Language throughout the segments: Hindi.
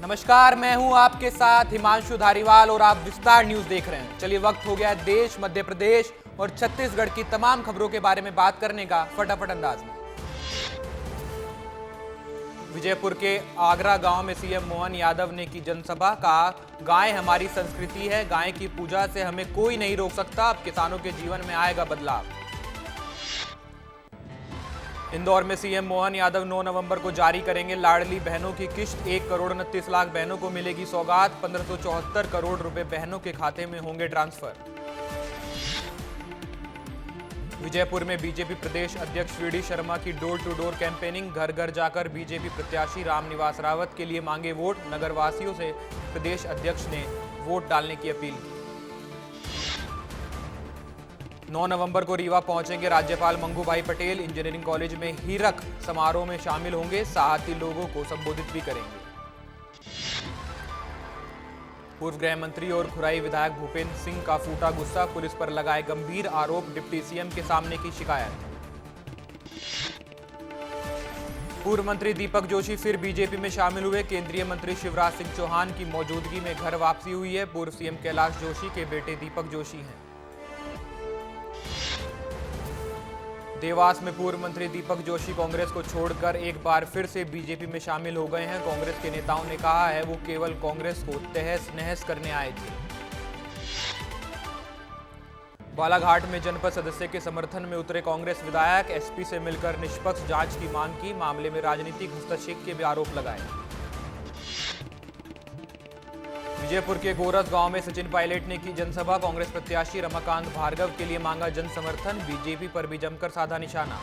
नमस्कार, मैं हूं आपके साथ हिमांशु धारीवाल और आप विस्तार न्यूज देख रहे हैं। चलिए वक्त हो गया है देश, मध्य प्रदेश और छत्तीसगढ़ की तमाम खबरों के बारे में बात करने का फटाफट अंदाज में। विजयपुर के आगरा गांव में सीएम मोहन यादव ने की जनसभा। कहा, गाय हमारी संस्कृति है, गाय की पूजा से हमें कोई नहीं रोक सकता। अब किसानों के जीवन में आएगा बदलाव। इंदौर में सीएम मोहन यादव 9 नवंबर को जारी करेंगे लाडली बहनों की किश्त। 1 करोड़ 29 लाख बहनों को मिलेगी सौगात। 1574 करोड़ रुपए बहनों के खाते में होंगे ट्रांसफर। विजयपुर में बीजेपी प्रदेश अध्यक्ष वीडी शर्मा की डोर टू डोर कैंपेनिंग। घर घर जाकर बीजेपी प्रत्याशी रामनिवास रावत के लिए मांगे वोट। नगरवासियों से प्रदेश अध्यक्ष ने वोट डालने की अपील की। 9 नवंबर को रीवा पहुंचेंगे राज्यपाल मंगूभाई पटेल। इंजीनियरिंग कॉलेज में हीरक समारोह में शामिल होंगे। साहसी लोगों को संबोधित भी करेंगे। पूर्व गृह मंत्री और खुराई विधायक भूपेंद्र सिंह का फूटा गुस्सा। पुलिस पर लगाए गंभीर आरोप। डिप्टी सीएम के सामने की शिकायत। पूर्व मंत्री दीपक जोशी फिर बीजेपी में शामिल हुए। केंद्रीय मंत्री शिवराज सिंह चौहान की मौजूदगी में घर वापसी हुई है। पूर्व सीएम कैलाश जोशी के बेटे दीपक जोशी हैं। देवास में पूर्व मंत्री दीपक जोशी कांग्रेस को छोड़कर एक बार फिर से बीजेपी में शामिल हो गए हैं। कांग्रेस के नेताओं ने कहा है वो केवल कांग्रेस को तहस नहस करने आए थे। बालाघाट में जनपद सदस्य के समर्थन में उतरे कांग्रेस विधायक। एसपी से मिलकर निष्पक्ष जांच की मांग की। मामले में राजनीतिक हस्तक्षेप के भी आरोप लगाए। विजयपुर के गोरस गांव में सचिन पायलट ने की जनसभा। कांग्रेस प्रत्याशी रमाकांत भार्गव के लिए मांगा जन समर्थन। बीजेपी पर भी जमकर साधा निशाना।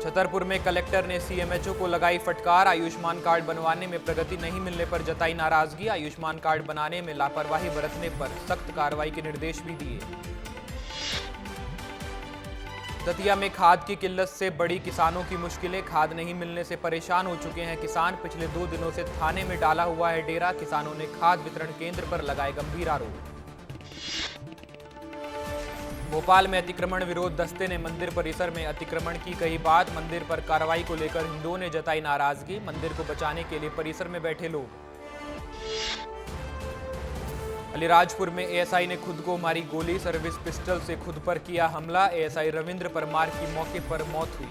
छतरपुर में कलेक्टर ने सीएमएचओ को लगाई फटकार। आयुष्मान कार्ड बनवाने में प्रगति नहीं मिलने पर जताई नाराजगी। आयुष्मान कार्ड बनाने में लापरवाही बरतने पर सख्त कार्रवाई के निर्देश भी दिए। दतिया में खाद की किल्लत से बड़ी किसानों की मुश्किलें। खाद नहीं मिलने से परेशान हो चुके हैं किसान। पिछले 2 दिनों से थाने में डाला हुआ है डेरा। किसानों ने खाद वितरण केंद्र पर लगाए गंभीर आरोप। भोपाल में अतिक्रमण विरोध दस्ते ने मंदिर परिसर में अतिक्रमण की कही बात। मंदिर पर कार्रवाई को लेकर हिंदुओं ने जताई नाराजगी। मंदिर को बचाने के लिए परिसर में बैठे लोग। अलीराजपुर में एएसआई ने खुद को मारी गोली। सर्विस पिस्टल से खुद पर किया हमला। एएसआई रविंद्र परमार की मौके पर मौत हुई।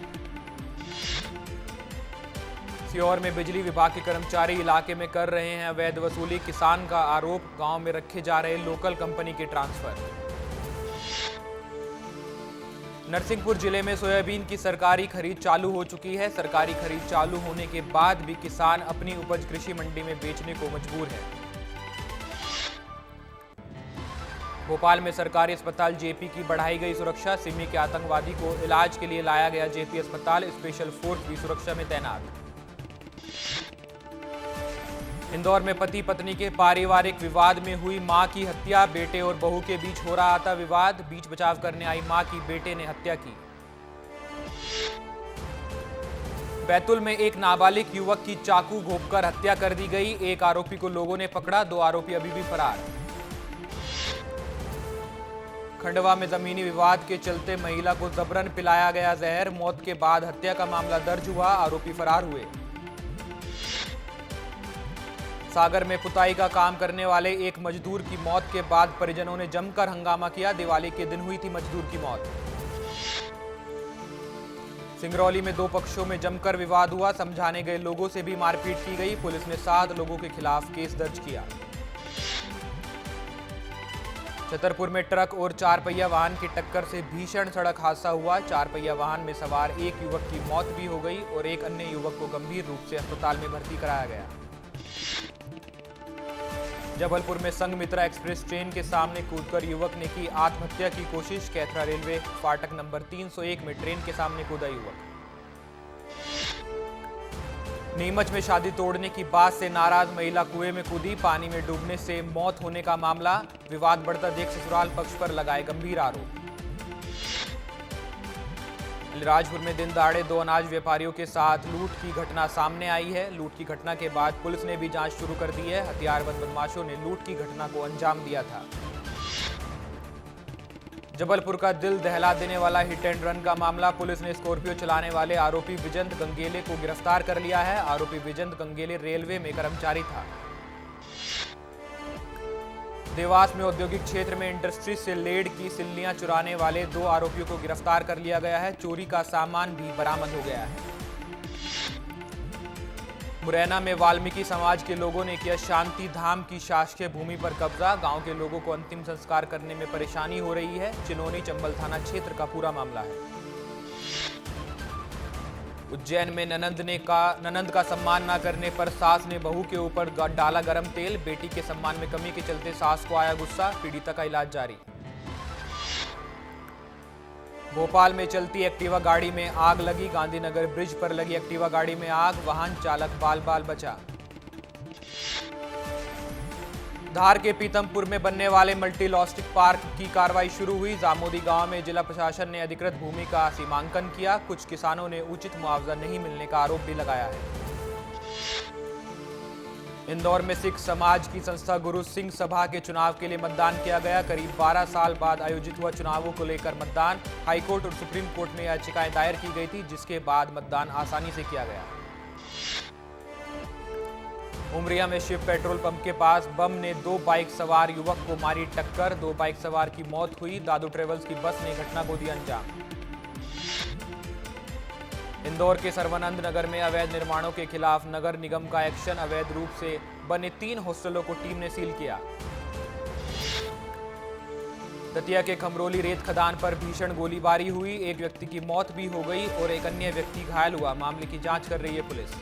सीहोर में बिजली विभाग के कर्मचारी इलाके में कर रहे हैं अवैध वसूली। किसान का आरोप, गांव में रखे जा रहे लोकल कंपनी के ट्रांसफर। नरसिंहपुर जिले में सोयाबीन की सरकारी खरीद चालू हो चुकी है। सरकारी खरीद चालू होने के बाद भी किसान अपनी उपज कृषि मंडी में बेचने को मजबूर है। भोपाल में सरकारी अस्पताल जेपी की बढ़ाई गई सुरक्षा। सिमी के आतंकवादी को इलाज के लिए लाया गया जेपी अस्पताल। स्पेशल फोर्स भी सुरक्षा में तैनात। इंदौर में पति पत्नी के पारिवारिक विवाद में हुई मां की हत्या। बेटे और बहू के बीच हो रहा था विवाद। बीच बचाव करने आई मां की बेटे ने हत्या की। बैतूल में एक नाबालिग युवक की चाकू घोंपकर हत्या कर दी गई। एक आरोपी को लोगों ने पकड़ा। 2 आरोपी अभी भी फरार। खंडवा में जमीनी विवाद के चलते महिला को जबरन पिलाया गया जहर। मौत के बाद हत्या का मामला दर्ज हुआ। आरोपी फरार हुए। सागर में पुताई का काम करने वाले एक मजदूर की मौत के बाद परिजनों ने जमकर हंगामा किया। दिवाली के दिन हुई थी मजदूर की मौत। सिंगरौली में 2 पक्षों में जमकर विवाद हुआ। समझाने गए लोगों से भी मारपीट की गई। पुलिस ने 7 लोगों के खिलाफ केस दर्ज किया। छतरपुर में ट्रक और 4 पहिया वाहन की टक्कर से भीषण सड़क हादसा हुआ। 4 पहिया वाहन में सवार एक युवक की मौत भी हो गई और एक अन्य युवक को गंभीर रूप से अस्पताल में भर्ती कराया गया। जबलपुर में संघमित्रा एक्सप्रेस ट्रेन के सामने कूदकर युवक ने की आत्महत्या की कोशिश। कैथरा रेलवे फाटक नंबर 301 में ट्रेन के सामने कूदा युवक। नीमच में शादी तोड़ने की बात से नाराज महिला कुएं में कूदी। पानी में डूबने से मौत होने का मामला। विवाद बढ़ता देख ससुराल पक्ष पर लगाए गंभीर आरोप। अलीराजपुर में दिन दहाड़े 2 अनाज व्यापारियों के साथ लूट की घटना सामने आई है। लूट की घटना के बाद पुलिस ने भी जांच शुरू कर दी है। हथियारबंद बदमाशों ने लूट की घटना को अंजाम दिया था। जबलपुर का दिल दहला देने वाला हिट एंड रन का मामला, पुलिस ने स्कॉर्पियो चलाने वाले आरोपी विजंत गंगेले को गिरफ्तार कर लिया है। आरोपी विजंत गंगेले रेलवे में कर्मचारी था। देवास में औद्योगिक क्षेत्र में इंडस्ट्री से लेड की सिल्लियां चुराने वाले 2 आरोपियों को गिरफ्तार कर लिया गया है। चोरी का सामान भी बरामद हो गया है। मुरैना में वाल्मीकि समाज के लोगों ने किया शांति धाम की शासकीय भूमि पर कब्जा। गांव के लोगों को अंतिम संस्कार करने में परेशानी हो रही है। चिनोनी चंबल थाना क्षेत्र का पूरा मामला है। उज्जैन में ननंद का सम्मान न करने पर सास ने बहू के ऊपर डाला गरम तेल। बेटी के सम्मान में कमी के चलते सास को आया गुस्सा। पीड़िता का इलाज जारी। भोपाल में चलती एक्टिवा गाड़ी में आग लगी। गांधीनगर ब्रिज पर लगी एक्टिवा गाड़ी में आग, वाहन चालक बाल बाल बचा। धार के पीतमपुर में बनने वाले मल्टी लॉजिस्टिक पार्क की कार्रवाई शुरू हुई। जामोदी गांव में जिला प्रशासन ने अधिकृत भूमि का सीमांकन किया। कुछ किसानों ने उचित मुआवजा नहीं मिलने का आरोप भी लगाया है। इंदौर में सिख समाज की संस्था गुरु सिंह सभा के चुनाव के लिए मतदान किया गया। करीब 12 साल बाद आयोजित हुआ चुनावों को लेकर मतदान। हाईकोर्ट और सुप्रीम कोर्ट में याचिकाएं दायर की गई थी, जिसके बाद मतदान आसानी से किया गया। उमरिया में शिव पेट्रोल पंप के पास बम ने 2 बाइक सवार युवक को मारी टक्कर। 2 बाइक सवार की मौत हुई। दादू ट्रेवल्स की बस ने घटना को दिया अंजाम। इंदौर के सर्वानंद नगर में अवैध निर्माणों के खिलाफ नगर निगम का एक्शन। अवैध रूप से बने 3 हॉस्टलों को टीम ने सील किया। दतिया के खमरोली रेत खदान पर भीषण गोलीबारी हुई। एक व्यक्ति की मौत भी हो गई और एक अन्य व्यक्ति घायल हुआ। मामले की जांच कर रही है पुलिस।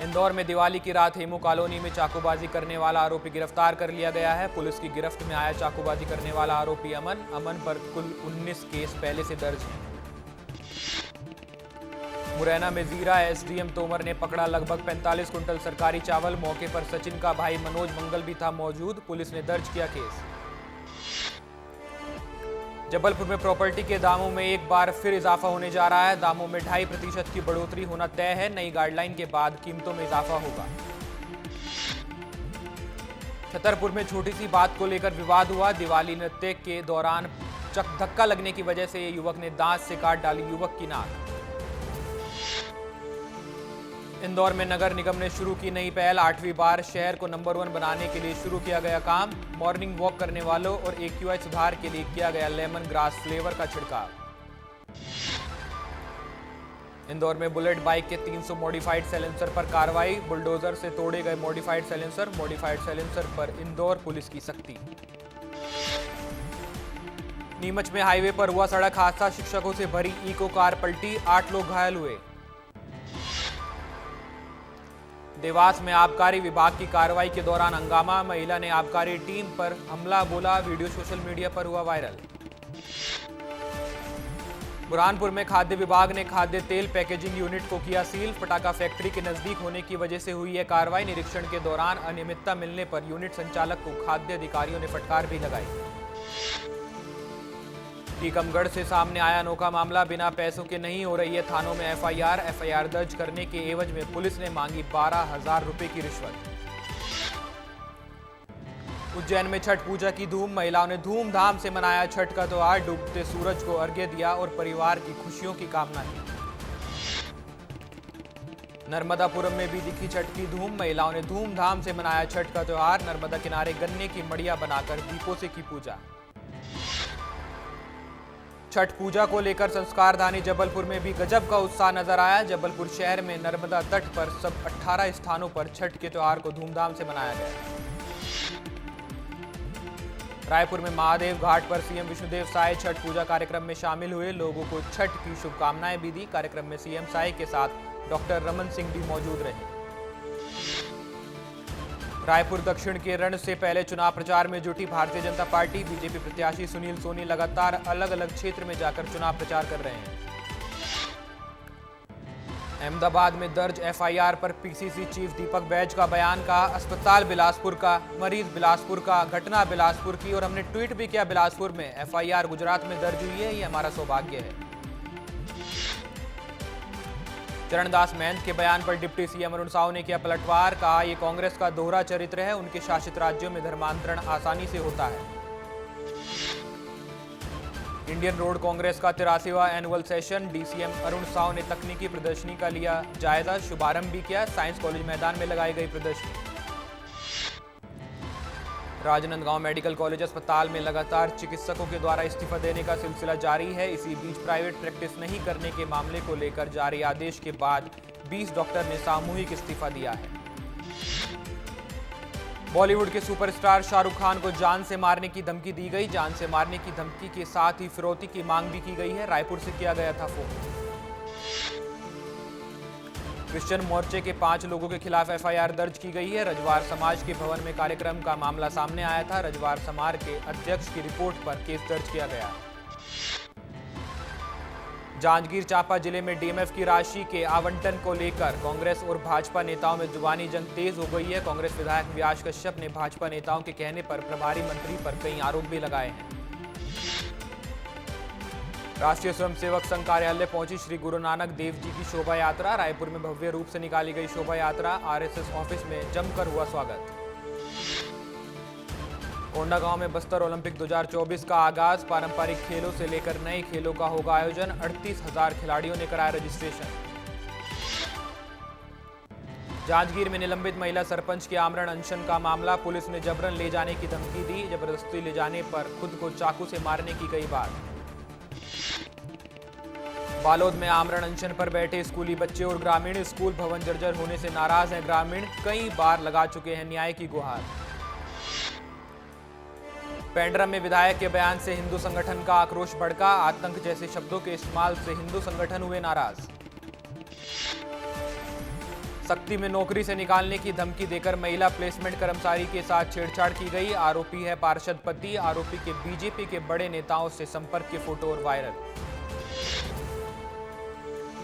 इंदौर में दिवाली की रात हेमू कॉलोनी में चाकूबाजी करने वाला आरोपी गिरफ्तार कर लिया गया है। पुलिस की गिरफ्त में आया चाकूबाजी करने वाला आरोपी अमन पर कुल 19 केस पहले से दर्ज हैं। मुरैना में जीरा एसडीएम तोमर ने पकड़ा लगभग 45 कुंटल सरकारी चावल। मौके पर सचिन का भाई मनोज मंगल भी था मौजूद। पुलिस ने दर्ज किया केस। जबलपुर में प्रॉपर्टी के दामों में एक बार फिर इजाफा होने जा रहा है। दामों में 2.5% की बढ़ोतरी होना तय है। नई गाइडलाइन के बाद कीमतों में इजाफा होगा। छतरपुर में छोटी सी बात को लेकर विवाद हुआ। दिवाली नृत्य के दौरान धक्का लगने की वजह से युवक ने दांत से काट डाली युवक की नाक। इंदौर में नगर निगम ने शुरू की नई पहल। 8वीं बार शहर को नंबर 1 बनाने के लिए शुरू किया गया काम। मॉर्निंग वॉक करने वालों और AQI सुधार के लिए किया गया लेमन ग्रास फ्लेवर का छिड़काव। इंदौर में बुलेट बाइक के 300 मॉडिफाइड साइलेंसर पर कार्रवाई। बुलडोजर से तोड़े गए मॉडिफाइड साइलेंसर पर इंदौर पुलिस की सख्ती। नीमच में हाईवे पर हुआ सड़क हादसा। शिक्षकों से भरी इको कार पलटी, 8 लोग घायल हुए। देवास में आबकारी विभाग की कार्रवाई के दौरान हंगामा। महिला ने आबकारी टीम पर हमला बोला। वीडियो सोशल मीडिया पर हुआ वायरल। बुरहानपुर में खाद्य विभाग ने खाद्य तेल पैकेजिंग यूनिट को किया सील। पटाखा फैक्ट्री के नजदीक होने की वजह से हुई यह कार्रवाई। निरीक्षण के दौरान अनियमितता मिलने पर यूनिट संचालक को खाद्य अधिकारियों ने फटकार भी लगाई। टीकमगढ़ से सामने आया अनोखा मामला। बिना पैसों के नहीं हो रही है थानों में एफआईआर दर्ज करने के एवज में पुलिस ने मांगी 12,000 रुपए की रिश्वत। उज्जैन में छठ पूजा की धूम। महिलाओं ने धूमधाम से मनाया छठ का त्योहार। डूबते सूरज को अर्घ्य दिया और परिवार की खुशियों की कामना की। नर्मदापुरम में भी दिखी छठ की धूम। महिलाओं ने धूमधाम से मनाया छठ का त्योहार। नर्मदा किनारे गन्ने की मड़िया बनाकर दीपों से की पूजा। छठ पूजा को लेकर संस्कारधानी जबलपुर में भी गजब का उत्साह नजर आया। जबलपुर शहर में नर्मदा तट पर सब 18 स्थानों पर छठ के त्योहार को धूमधाम से मनाया गया। रायपुर में महादेव घाट पर सीएम विष्णुदेव साय छठ पूजा कार्यक्रम में शामिल हुए। लोगों को छठ की शुभकामनाएं भी दी। कार्यक्रम में सीएम साय के साथ डॉक्टर रमन सिंह भी मौजूद रहे। रायपुर दक्षिण के रण से पहले चुनाव प्रचार में जुटी भारतीय जनता पार्टी। बीजेपी प्रत्याशी सुनील सोनी लगातार अलग अलग क्षेत्र में जाकर चुनाव प्रचार कर रहे हैं। अहमदाबाद में दर्ज एफआईआर पर पीसीसी चीफ दीपक बैज का बयान। कहा अस्पताल बिलासपुर का, मरीज बिलासपुर का, घटना बिलासपुर की और हमने ट्वीट भी किया बिलासपुर में। एफआईआर गुजरात में दर्ज हुई है, ये हमारा सौभाग्य है। चरणदास महंत के बयान पर डिप्टी सीएम अरुण साहू ने किया पलटवार। कहा यह कांग्रेस का दोहरा चरित्र है। उनके शासित राज्यों में धर्मांतरण आसानी से होता है। इंडियन रोड कांग्रेस का 83वां annual session, DCM Arun Sao ने तकनीकी प्रदर्शनी का लिया जायजा, शुभारंभ भी किया। साइंस कॉलेज मैदान में लगाई गई प्रदर्शनी। राजनांदगांव मेडिकल कॉलेज अस्पताल में लगातार चिकित्सकों के द्वारा इस्तीफा देने का सिलसिला जारी है। इसी बीच प्राइवेट प्रैक्टिस नहीं करने के मामले को लेकर जारी आदेश के बाद 20 डॉक्टर ने सामूहिक इस्तीफा दिया है। बॉलीवुड के सुपरस्टार शाहरुख खान को जान से मारने की धमकी दी गई। जान से मारने की धमकी के साथ ही फिरौती की मांग भी की गई है। रायपुर से किया गया था फोन। क्रिश्चियन मोर्चे के 5 लोगों के खिलाफ एफआईआर दर्ज की गई है। रजवार समाज के भवन में कार्यक्रम का मामला सामने आया था। रजवार समाज के अध्यक्ष की रिपोर्ट पर केस दर्ज किया गया। जांजगीर चांपा जिले में डीएमएफ की राशि के आवंटन को लेकर कांग्रेस और भाजपा नेताओं में जुबानी जंग तेज हो गई है। कांग्रेस विधायक व्यास कश्यप ने भाजपा नेताओं के कहने पर प्रभारी मंत्री पर कई आरोप भी लगाए हैं। राष्ट्रीय स्वयंसेवक संघ कार्यालय पहुंची श्री गुरु नानक देव जी की शोभा यात्रा। रायपुर में भव्य रूप से निकाली गई शोभा यात्रा। आरएसएस ऑफिस में जमकर हुआ स्वागत। कोंडागांव में बस्तर ओलंपिक 2024 का आगाज। पारंपरिक खेलों से लेकर नए खेलों का होगा आयोजन। 38,000 खिलाड़ियों ने कराया रजिस्ट्रेशन। जांजगीर में निलंबित महिला सरपंच के आमरण अनशन का मामला। पुलिस ने जबरन ले जाने की धमकी दी। जबरदस्ती ले जाने पर खुद को चाकू से मारने की कई बात। बालोद में आमरण अनशन पर बैठे स्कूली बच्चे और ग्रामीण। स्कूल भवन जर्जर होने से नाराज हैं ग्रामीण। कई बार लगा चुके हैं न्याय की गुहार। पेंड्रा में विधायक के बयान से हिंदू संगठन का आक्रोश भड़का। आतंक जैसे शब्दों के इस्तेमाल से हिंदू संगठन हुए नाराज। सख्ती में नौकरी से निकालने की धमकी देकर महिला प्लेसमेंट कर्मचारी के साथ छेड़छाड़ की गई। आरोपी है पार्षद पति। आरोपी के बीजेपी के बड़े नेताओं से संपर्क के फोटो और वायरल।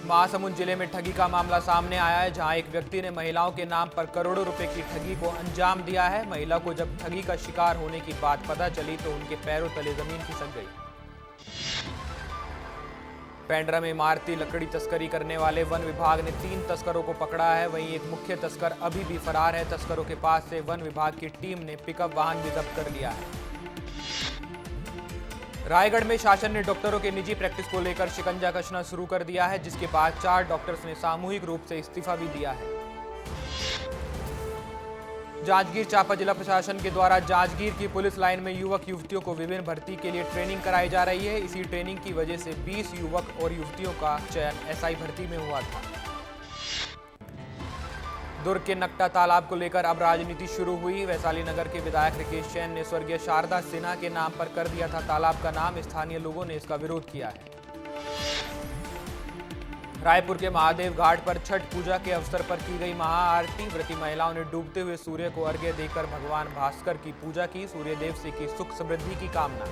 महासमुंद जिले में ठगी का मामला सामने आया है, जहां एक व्यक्ति ने महिलाओं के नाम पर करोड़ों रुपए की ठगी को अंजाम दिया है। महिला को जब ठगी का शिकार होने की बात पता चली तो उनके पैरों तले जमीन खिसक गई। पेंड्रा में इमारती लकड़ी तस्करी करने वाले वन विभाग ने 3 तस्करों को पकड़ा है। वहीं एक मुख्य तस्कर अभी भी फरार है। तस्करों के पास से वन विभाग की टीम ने पिकअप वाहन भी जब्त कर लिया है। रायगढ़ में शासन ने डॉक्टरों के निजी प्रैक्टिस को लेकर शिकंजा कसना शुरू कर दिया है, जिसके बाद 4 डॉक्टर्स ने सामूहिक रूप से इस्तीफा भी दिया है। जांजगीर चांपा जिला प्रशासन के द्वारा जांजगीर की पुलिस लाइन में युवक युवतियों को विभिन्न भर्ती के लिए ट्रेनिंग कराई जा रही है। इसी ट्रेनिंग की वजह से 20 युवक और युवतियों का चयन एसआई भर्ती में हुआ था। दुर्ग के नकटा तालाब को लेकर अब राजनीति शुरू हुई। वैशाली नगर के विधायक राकेश जैन ने स्वर्गीय शारदा सिन्हा के नाम पर कर दिया था तालाब का नाम। स्थानीय लोगों ने इसका विरोध किया है। रायपुर के महादेव घाट पर छठ पूजा के अवसर पर की गई महाआरती। व्रती महिलाओं ने डूबते हुए सूर्य को अर्घ्य देकर भगवान भास्कर की पूजा की। सूर्यदेव से की सुख समृद्धि की कामना।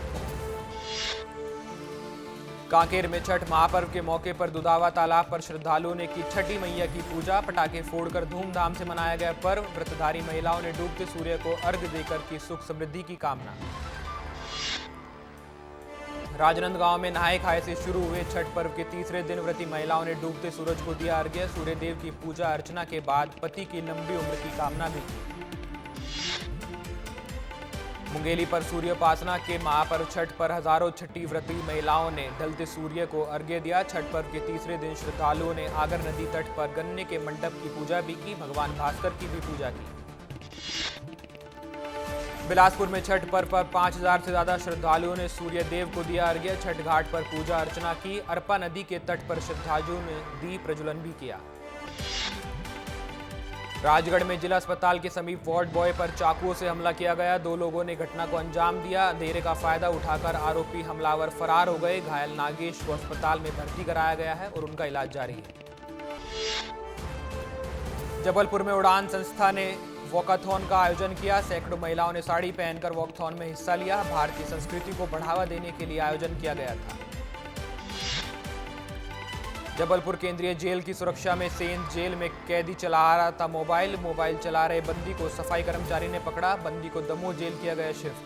कांकेर में छठ महापर्व के मौके पर दुधावा तालाब पर श्रद्धालुओं ने की छठी मैया की पूजा। पटाखे फोड़कर धूमधाम से मनाया गया पर्व। व्रतधारी महिलाओं ने डूबते सूर्य को अर्घ्य देकर की सुख समृद्धि की कामना। राजनांदगांव में नहाए खाए से शुरू हुए छठ पर्व के तीसरे दिन व्रती महिलाओं ने डूबते सूरज को दिया अर्घ्य। सूर्यदेव की पूजा अर्चना के बाद पति की लंबी उम्र की कामना भी की। मुंगेली पर सूर्योपासना के महापर्व छठ पर हजारों छठी व्रती महिलाओं ने ढलते सूर्य को अर्घ्य दिया। छठ पर्व के तीसरे दिन श्रद्धालुओं ने आगर नदी तट पर गन्ने के मंडप की पूजा भी की। भगवान भास्कर की भी पूजा की। बिलासपुर में छठ पर्व पर 5000 से ज्यादा श्रद्धालुओं ने सूर्य देव को दिया अर्घ्य। छठ घाट पर पूजा अर्चना की। अरपा नदी के तट पर श्रद्धालुओं ने दीप प्रज्वलन भी किया। राजगढ़ में जिला अस्पताल के समीप वार्ड बॉय पर चाकुओं से हमला किया गया। 2 लोगों ने घटना को अंजाम दिया। अंधेरे का फायदा उठाकर आरोपी हमलावर फरार हो गए। घायल नागेश को अस्पताल में भर्ती कराया गया है और उनका इलाज जारी है। जबलपुर में उड़ान संस्था ने वॉकाथॉन का आयोजन किया। सैकड़ों महिलाओं ने साड़ी पहनकर वॉकाथॉन में हिस्सा लिया। भारतीय संस्कृति को बढ़ावा देने के लिए आयोजन किया गया था। जबलपुर केंद्रीय जेल की सुरक्षा में सेंध जेल में कैदी चला रहा था मोबाइल चला रहे बंदी को सफाई कर्मचारी ने पकड़ा। बंदी को दमोह जेल किया गया शिफ्ट।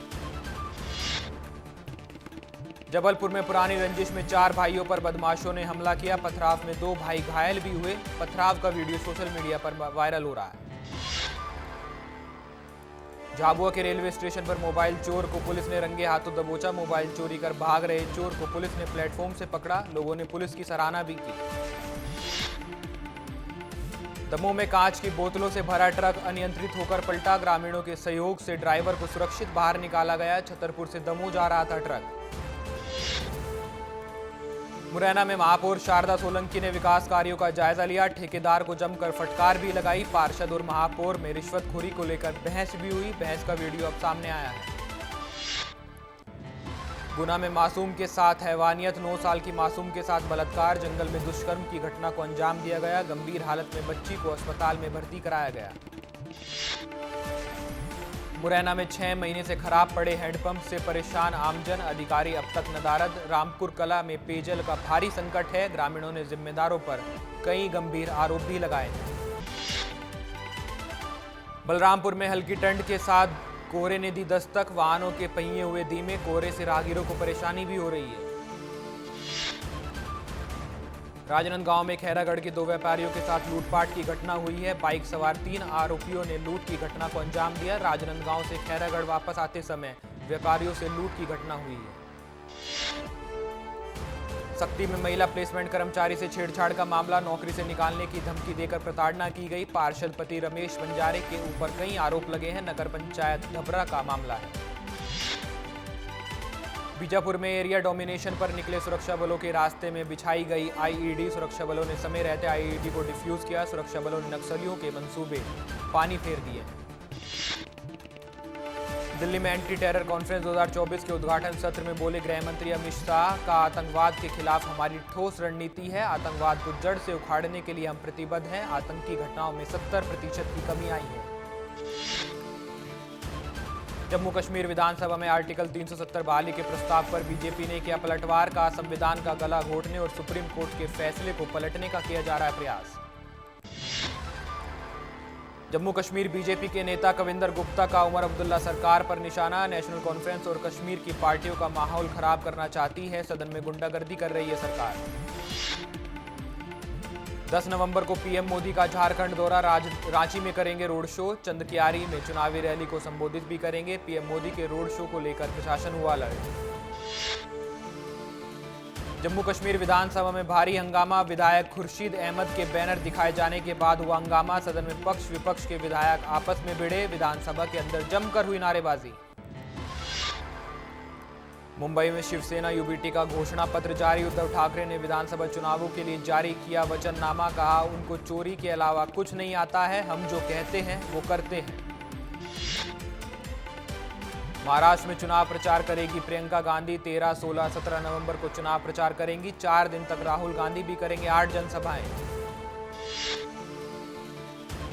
जबलपुर में पुरानी रंजिश में 4 भाइयों पर बदमाशों ने हमला किया। पथराव में 2 भाई घायल भी हुए। पथराव का वीडियो सोशल मीडिया पर वायरल हो रहा है। झाबुआ के रेलवे स्टेशन पर मोबाइल चोर को पुलिस ने रंगे हाथों दबोचा। मोबाइल चोरी कर भाग रहे चोर को पुलिस ने प्लेटफॉर्म से पकड़ा। लोगों ने पुलिस की सराहना भी की। दमोह में कांच की बोतलों से भरा ट्रक अनियंत्रित होकर पलटा। ग्रामीणों के सहयोग से ड्राइवर को सुरक्षित बाहर निकाला गया। छतरपुर से दमोह जा रहा था ट्रक। मुरैना में महापौर शारदा सोलंकी ने विकास कार्यों का जायजा लिया। ठेकेदार को जमकर फटकार भी लगाई। पार्षद और महापौर में रिश्वतखोरी को लेकर बहस भी हुई। बहस का वीडियो अब सामने आया है। गुना में मासूम के साथ हैवानियत। 9 साल की मासूम के साथ बलात्कार। जंगल में दुष्कर्म की घटना को अंजाम दिया गया। गंभीर हालत में बच्ची को अस्पताल में भर्ती कराया गया। मुरैना में 6 महीने से खराब पड़े हैंडपंप से परेशान आमजन। अधिकारी अब तक नदारद। रामपुर कला में पेयजल का भारी संकट है। ग्रामीणों ने जिम्मेदारों पर कई गंभीर आरोप भी लगाए हैं। बलरामपुर में हल्की ठंड के साथ कोहरे ने दी दस्तक। वाहनों के पहिए हुए धीमे। कोहरे से राहगीरों को परेशानी भी हो रही है। राजनांदगांव में खैरागढ़ के 2 व्यापारियों के साथ लूटपाट की घटना हुई है। बाइक सवार 3 आरोपियों ने लूट की घटना को अंजाम दिया। राजनांदगांव से खैरागढ़ वापस आते समय व्यापारियों से लूट की घटना हुई है। सक्ती में महिला प्लेसमेंट कर्मचारी से छेड़छाड़ का मामला। नौकरी से निकालने की धमकी देकर प्रताड़ना की गई। पार्षद पति रमेश बंजारे के ऊपर कई आरोप लगे हैं। नगर पंचायत ढबरा का मामला है। बीजापुर में एरिया डोमिनेशन पर निकले सुरक्षा बलों के रास्ते में बिछाई गई आईईडी। सुरक्षा बलों ने समय रहते आईईडी को डिफ्यूज किया। सुरक्षा बलों ने नक्सलियों के मंसूबे पानी फेर दिए। दिल्ली में एंटी टेरर कॉन्फ्रेंस 2024 के उद्घाटन सत्र में बोले गृह मंत्री अमित शाह का आतंकवाद के खिलाफ हमारी ठोस रणनीति है। आतंकवाद को जड़ से उखाड़ने के लिए हम प्रतिबद्ध हैं। आतंकी घटनाओं में 70% की कमी आई है। जम्मू कश्मीर विधानसभा में आर्टिकल 370 बहाली के प्रस्ताव पर बीजेपी ने किया पलटवार। का संविधान का गला घोटने और सुप्रीम कोर्ट के फैसले को पलटने का किया जा रहा है प्रयास। जम्मू कश्मीर बीजेपी के नेता कविंदर गुप्ता का उमर अब्दुल्ला सरकार पर निशाना। नेशनल कॉन्फ्रेंस और कश्मीर की पार्टियों का माहौल खराब करना चाहती है। सदन में गुंडागर्दी कर रही है सरकार। 10 नवंबर को पीएम मोदी का झारखंड दौरा। रांची में करेंगे रोड शो। चंदकियारी में चुनावी रैली को संबोधित भी करेंगे। पीएम मोदी के रोड शो को लेकर प्रशासन हुआ अलर्ट। जम्मू कश्मीर विधानसभा में भारी हंगामा। विधायक खुर्शीद अहमद के बैनर दिखाए जाने के बाद हुआ हंगामा। सदन में पक्ष विपक्ष के विधायक आपस में भिड़े। विधानसभा के अंदर जमकर हुई नारेबाजी। मुंबई में शिवसेना यूबीटी का घोषणा पत्र जारी। उद्धव ठाकरे ने विधानसभा चुनावों के लिए जारी किया वचननामा। कहा उनको चोरी के अलावा कुछ नहीं आता है। हम जो कहते हैं वो करते हैं। महाराष्ट्र में चुनाव प्रचार करेगी प्रियंका गांधी। 13, 16, 17 नवंबर को चुनाव प्रचार करेंगी। 4 दिन तक राहुल गांधी भी करेंगे 8 जनसभाएं।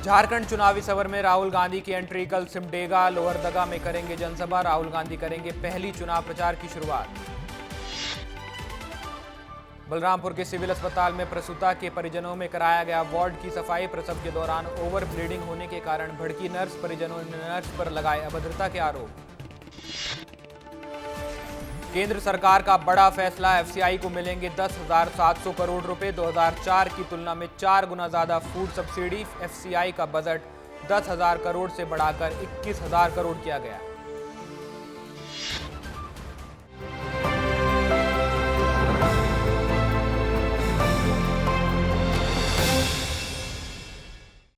झारखंड चुनावी सफर में राहुल गांधी की एंट्री। कल सिमडेगा लोहरदगा में करेंगे जनसभा। राहुल गांधी करेंगे पहली चुनाव प्रचार की शुरुआत। बलरामपुर के सिविल अस्पताल में प्रसूता के परिजनों में कराया गया वार्ड की सफाई। प्रसव के दौरान ओवर ब्लीडिंग होने के कारण भड़की नर्स। परिजनों ने नर्स पर लगाए अभद्रता के आरोप। केंद्र सरकार का बड़ा फैसला। एफसीआई को मिलेंगे 10,700 करोड़ रुपए। 2004 की तुलना में 4 गुना ज्यादा फूड सब्सिडी। एफसीआई का बजट 10,000 करोड़ से बढ़ाकर 21,000 करोड़ किया गया।